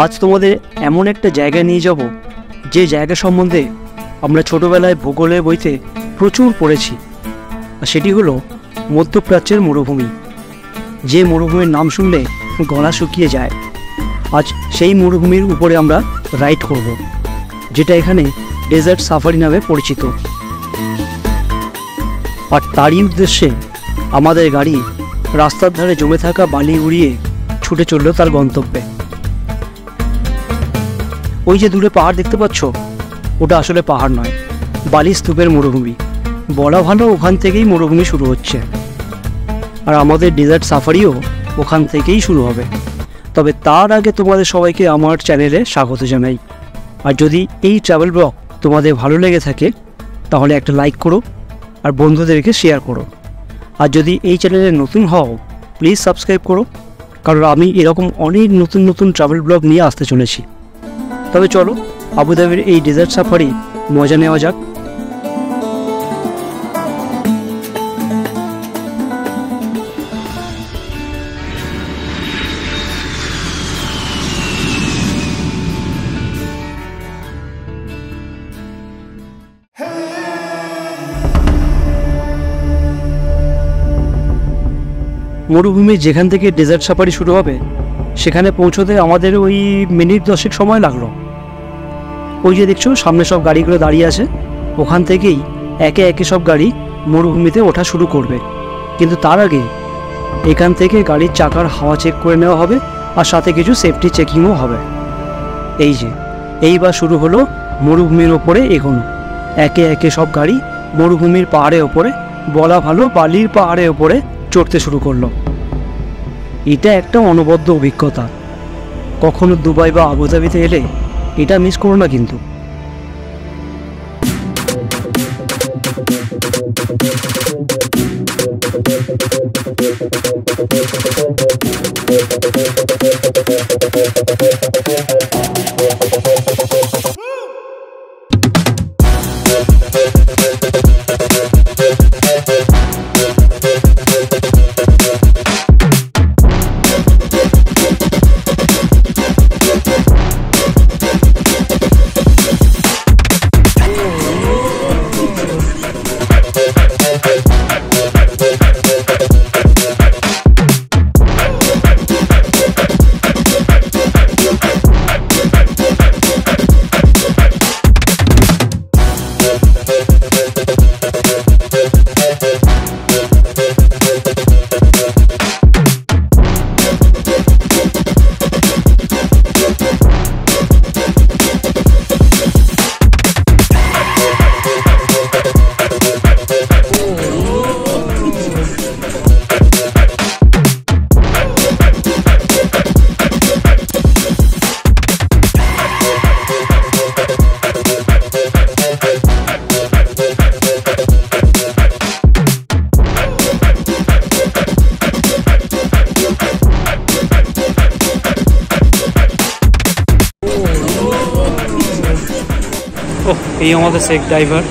আজ তোমাদের এমন একটা জায়গায় নিয়ে যাব যে জায়গা সম্বন্ধে আমরা ছোটোবেলায় ভূগোলের বইতে প্রচুর পড়েছি, আর সেটি হলো মধ্যপ্রাচ্যের মরুভূমি। যে মরুভূমির নাম শুনলে গলা শুকিয়ে যায়। আজ সেই মরুভূমির উপরে আমরা রাইড করব, যেটা এখানে ডেজার্ট সাফারি নামে পরিচিত। আর তারই উদ্দেশ্যে আমাদের গাড়ি রাস্তার ধারে জমে থাকা বালি উড়িয়ে ছুটে চলল তার গন্তব্যে। ওই যে দূরে পাহাড় দেখতে পাচ্ছ, ওটা আসলে পাহাড় নয়, বালি স্তূপের মরুভূমি। বলা ভালো ওখান থেকেই মরুভূমি শুরু হচ্ছে, আর আমাদের ডেজার্ট সাফারিও ওখান থেকেই শুরু হবে। তবে তার আগে তোমাদের সবাইকে আমার চ্যানেলে স্বাগত জানাই। আর যদি এই ট্রাভেল ব্লগ তোমাদের ভালো লেগে থাকে তাহলে একটা লাইক করো আর বন্ধুদেরকে শেয়ার করো। আর যদি এই চ্যানেলে নতুন হও প্লিজ সাবস্ক্রাইব করো, কারণ আমি এরকম অনেক নতুন নতুন ট্রাভেল ব্লগ নিয়ে আসতে চলেছি। তবে চলো আবুধাবির এই ডেজার্ট সাফারি মজা নেওয়া যাক। মরুভূমির যেখান থেকে ডেজার্ট সাফারি শুরু হবে সেখানে পৌঁছতে আমাদের ওই মিনিট 10 সময় লাগলো। ওই যে দেখছো সামনে সব গাড়িগুলো দাঁড়িয়ে আছে, ওখান থেকেই একে একে সব গাড়ি মরুভূমিতে ওঠা শুরু করবে। কিন্তু তার আগে এখান থেকে গাড়ির চাকার হাওয়া চেক করে নেওয়া হবে, আর সাথে কিছু সেফটি চেকিংও হবে। এই যে এইবার শুরু হলো মরুভূমির ওপরে এগোনো। একে একে সব গাড়ি মরুভূমির পাহাড়ের ওপরে, বলা ভালো বালির পাহাড়ের ওপরে চড়তে শুরু করলো। এটা একটা অনবদ্য অভিজ্ঞতা। কখনো দুবাই বা আবুধাবিতে এলে এটা মিস করো না কিন্তু। এই আমাদের শেখ ড্রাইভার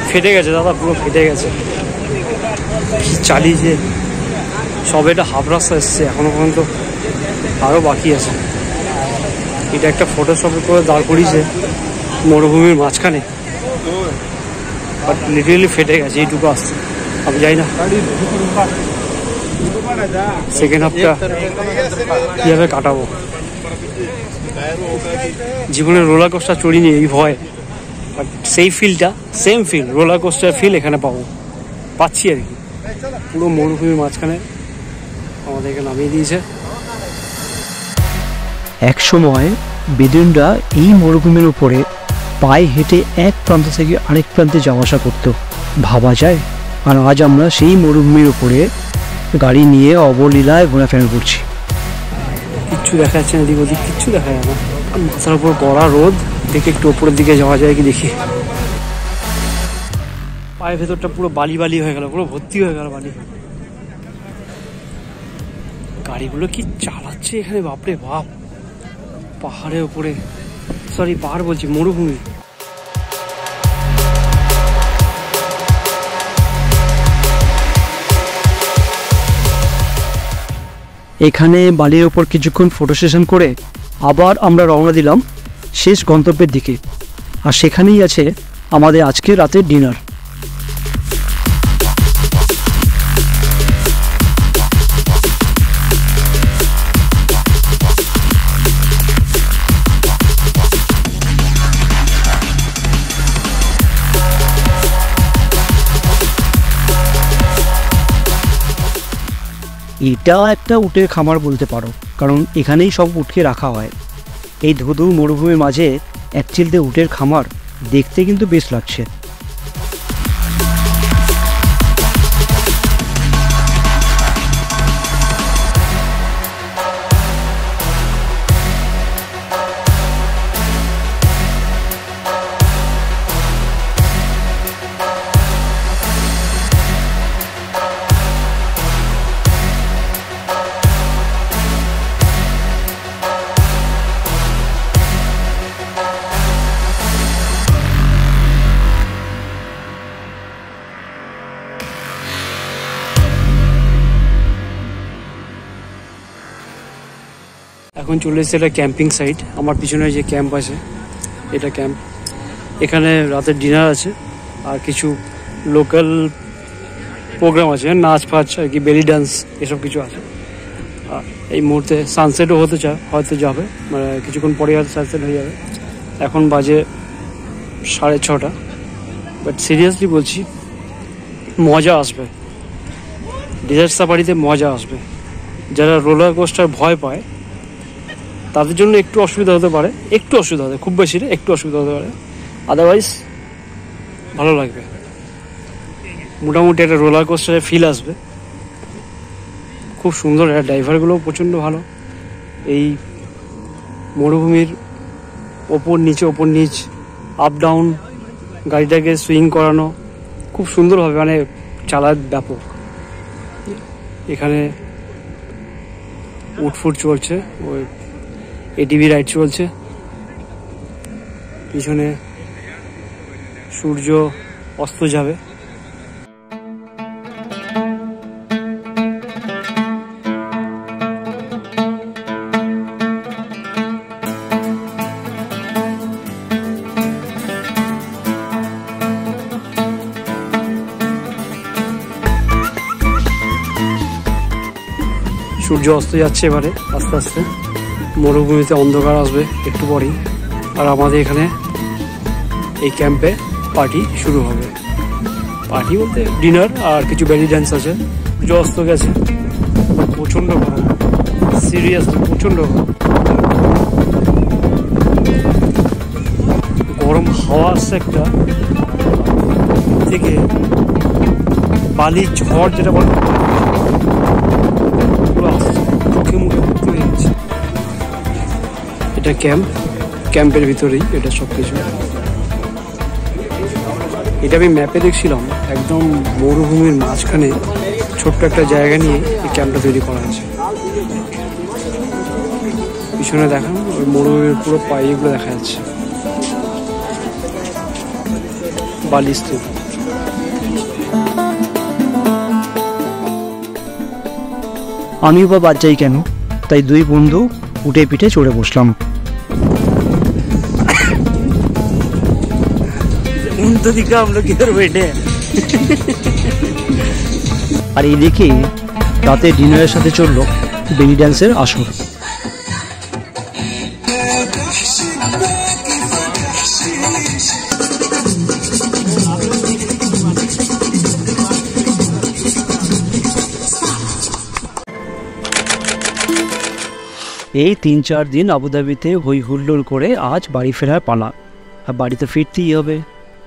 ফেটে গেছে দাদা, পুরো ফেটে গেছে। কি চালিয়েছে, সবে এটা হাফ রাস্তা এসছে, এখনো পর্যন্ত আরও বাকি আছে। এটা একটা ফটোশপে করে দাঁড় করিয়েছে মরুভূমির মাঝখানে, বাট লিটারেলি ফেটে গেছে, এইটুকু আসছে। আমি যাই না সেকেন্ড হাফটা কীভাবে কাটাবো। জীবনে রোলার কোস্টার চড়িনি এই ভয়, বাট সেই ফিলটা same feel, roller coaster feel এখানে পাচ্ছি আর কি। পুরো মরুভূমির মাঝখানে আমাদেরকে নামিয়ে দিয়েছে। এক সময় বেদুইনরা এই মরুভূমির উপরে পায়ে হেঁটে এক প্রান্ত থেকে আরেক প্রান্তে যাওয়া আসা করতো, ভাবা যায়। আর আজ আমরা সেই মরুভূমির উপরে গাড়ি নিয়ে অবলীলায় ঘোরাফেরা করছি। কিচ্ছু দেখা যাচ্ছে না, এদিক ওদিক কিচ্ছু দেখা যায় না। মাথার উপর কড়া রোদ, দেখে একটু ওপরের দিকে যাওয়া যায় কি দেখি। পায়ের ভেতরটা পুরো বালি বালি হয়ে গেল, পুরো ভর্তি হয়ে গেল বালি। গাড়িগুলো কি চালাচ্ছে এখানে, বাপরে বাপ। পাহাড়ের উপরে, সরি পাহাড় বলছি, মরুভূমি। এখানে বালির ওপর কিছুক্ষণ ফটো সেশন করে আবার আমরা রওনা দিলাম শেষ গন্তব্যের দিকে, আর সেখানেই আছে আমাদের আজকে রাতের ডিনার। এটা একটা উটের খামার বলতে পারো, কারণ এখানেই সব উটকে রাখা হয়। এই ধুধু মরুভূমির মাঝে এক চিলতে উটের খামার দেখতে কিন্তু বেশ লাগছে। এখন চলে এসেছে এটা ক্যাম্পিং সাইট। আমার পিছনে যে ক্যাম্প আছে এটা ক্যাম্প। এখানে রাতের ডিনার আছে আর কিছু লোকাল প্রোগ্রাম আছে, নাচ ফাচ আর কি, বেলি ডান্স এসব কিছু আছে। আর এই মুহূর্তে সানসেটও হয়তো যাবে, মানে কিছুক্ষণ পরে হয়তো সানসেট হয়ে যাবে। এখন বাজে 6:30। বাট সিরিয়াসলি বলছি, মজা আসবে, ডেজার্ট সাফারিতে মজা আসবে। যারা রোলার কোস্টার ভয় পায় তাদের জন্য একটু অসুবিধা হতে পারে, খুব বেশি না, একটু অসুবিধা হতে পারে। আদারওয়াইজ ভালো লাগবে, মোটামুটি একটা রোলার কোস্টারের ফিল আসবে। খুব সুন্দর, ড্রাইভারগুলোও প্রচণ্ড ভালো। এই মরুভূমির ওপর নিচ আপ ডাউন গাড়িটাকে সুইং করানো খুব সুন্দরভাবে, মানে চালায় ব্যাপক। এখানে উটফুট চলছে, ওই এটিভি রাইড চলছে, পিছনে সূর্য অস্ত যাবে। সূর্য অস্ত যাচ্ছে এবারে আস্তে আস্তে, মরুভূমিতে অন্ধকার আসবে একটু পরেই। আর আমাদের এখানে এই ক্যাম্পে পার্টি শুরু হবে। পার্টি বলতে ডিনার আর কিছু বেলি ডান্স আছে। সূর্য অস্ত গেছে, প্রচণ্ড গরম, সিরিয়াসলি প্রচণ্ড গরম হাওয়া আসছে একটা থেকে, বালির ঝড় যেটা বলে পুরো আসছে, চোখে মুখে ভর্তি হয়ে যাচ্ছে। এটা ক্যাম্পের ভিতরেই এটা সব কিছু। এটা আমি ম্যাপে দেখছিলাম, একদম মরুভূমির মাঝখানে ছোট্ট একটা জায়গা নিয়ে এই ক্যাম্পটা তৈরি করা আছে। পিছনে দেখানো ওই মরুভূমির পুরো পাইগুলো দেখা যাচ্ছে, বালি স্তূপ। আমিও বা বাদ যাই কেন, তাই দুই বন্ধু উঠে পিঠে চড়ে বসলাম। আর এইদিকে রাতে ডিনারের সাথে চললো বেলি ডান্সের আসর। এই 3-4 দিন আবুধাবিতে হই হুল্লোড় করে আজ বাড়ি ফেরার পালা। আর বাড়িতে ফিরতেই হবে,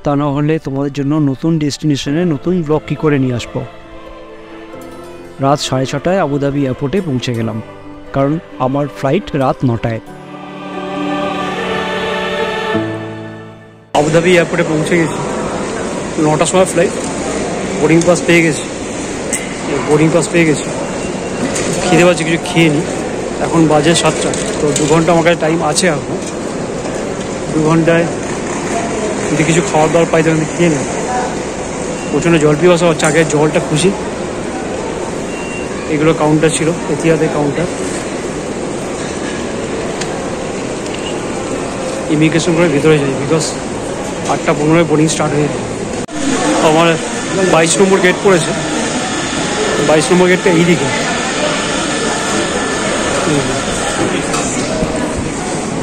তা না হলে তোমাদের জন্য নতুন ডেস্টিনেশনে নতুন ব্লগ কী করে নিয়ে আসবো। রাত 6:30টায় আবুধাবি এয়ারপোর্টে পৌঁছে গেলাম, কারণ আমার ফ্লাইট রাত 9টায়। আবুধাবি এয়ারপোর্টে পৌঁছে গেছি, 9টার সময় ফ্লাইট। বোর্ডিং পাস পেয়ে গেছি। খিদে পাচ্ছি, কিছু খেয়ে নিই। এখন বাজে 7টা, তো 2 ঘন্টা আমার কাছে টাইম আছে। এখন 2 ঘন্টায় যদি কিছু খাওয়ার দাওয়ার পাই তখন খেয়ে নেই। প্রচণ্ড জল পিপাসা হচ্ছে, আগে জলটা খুশি। এগুলো কাউন্টার ছিল, এতিয়াদের কাউন্টার। ইমিগ্রেশন করে ভিতরে যাই, বিকজ 8:15 বোর্ডিং স্টার্ট হয়ে যায়। আমার 22 নম্বর গেট পড়েছে, 22 নম্বর গেটটা এইদিকে।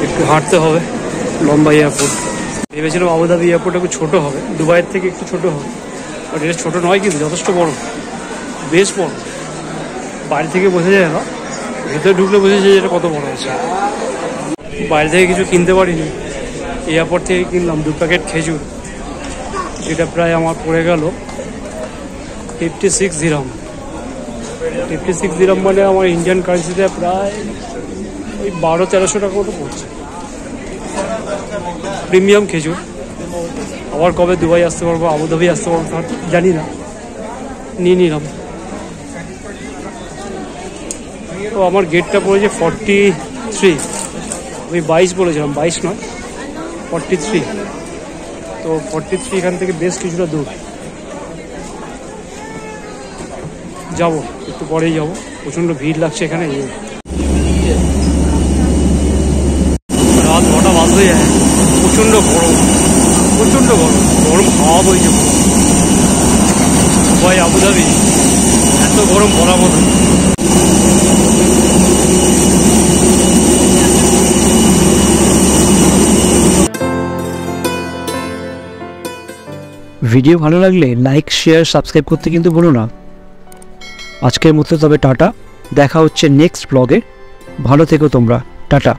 একটু হাঁটতে হবে, লম্বা এয়ারপোর্ট। ভেবেছিলাম আবুধাবি এয়ারপোর্ট একটু ছোটো হবে, দুবাইয়ের থেকে একটু ছোটো হবে, বাট এটা ছোটো নয়, কিন্তু যথেষ্ট বড়, বেশ বড়। বাইরে থেকে বোঝা যায় না, ভেতরে ঢুকলে বোঝা যায় এটা কত বড় আছে। বাইরে থেকে কিছু কিনতে পারিনি, এয়ারপোর্ট থেকে কিনলাম 2 প্যাকেট খেজুর, যেটা প্রায় আমার পড়ে গেল 56 দিরহাম। 56 দিরহাম মানে আমার ইন্ডিয়ান কারেন্সিতে প্রায় ওই 1200-1300 টাকা মতো পড়ছে। প্রিমিয়াম খেজুর। আবার কবে দুবাই আসতে পারবো, আবুধাবি আসতে পারবো তার জানি না, নিয়ে নিলাম। তো আমার গেটটা পড়েছে 43, আমি 22 বলেছিলাম, 22 নয় 43। তো 43 এখান থেকে বেশ কিছুটা দূর, যাবো একটু পরেই যাবো। প্রচণ্ড ভিড় লাগছে এখানে। রাত 9টা বাজতে যায়, প্রচণ্ড গরম, প্রচণ্ড গরম, গরম হাওয়া বইছে। দুবাই আবুধাবি এত গরম বলার মতো। ভিডিও ভালো লাগলে লাইক, শেয়ার, সাবস্ক্রাইব করতে কিন্তু ভুলো না। আজকের মতো তবে টাটা, দেখা হচ্ছে নেক্সট ব্লগে। ভালো থেকো তোমরা, টাটা।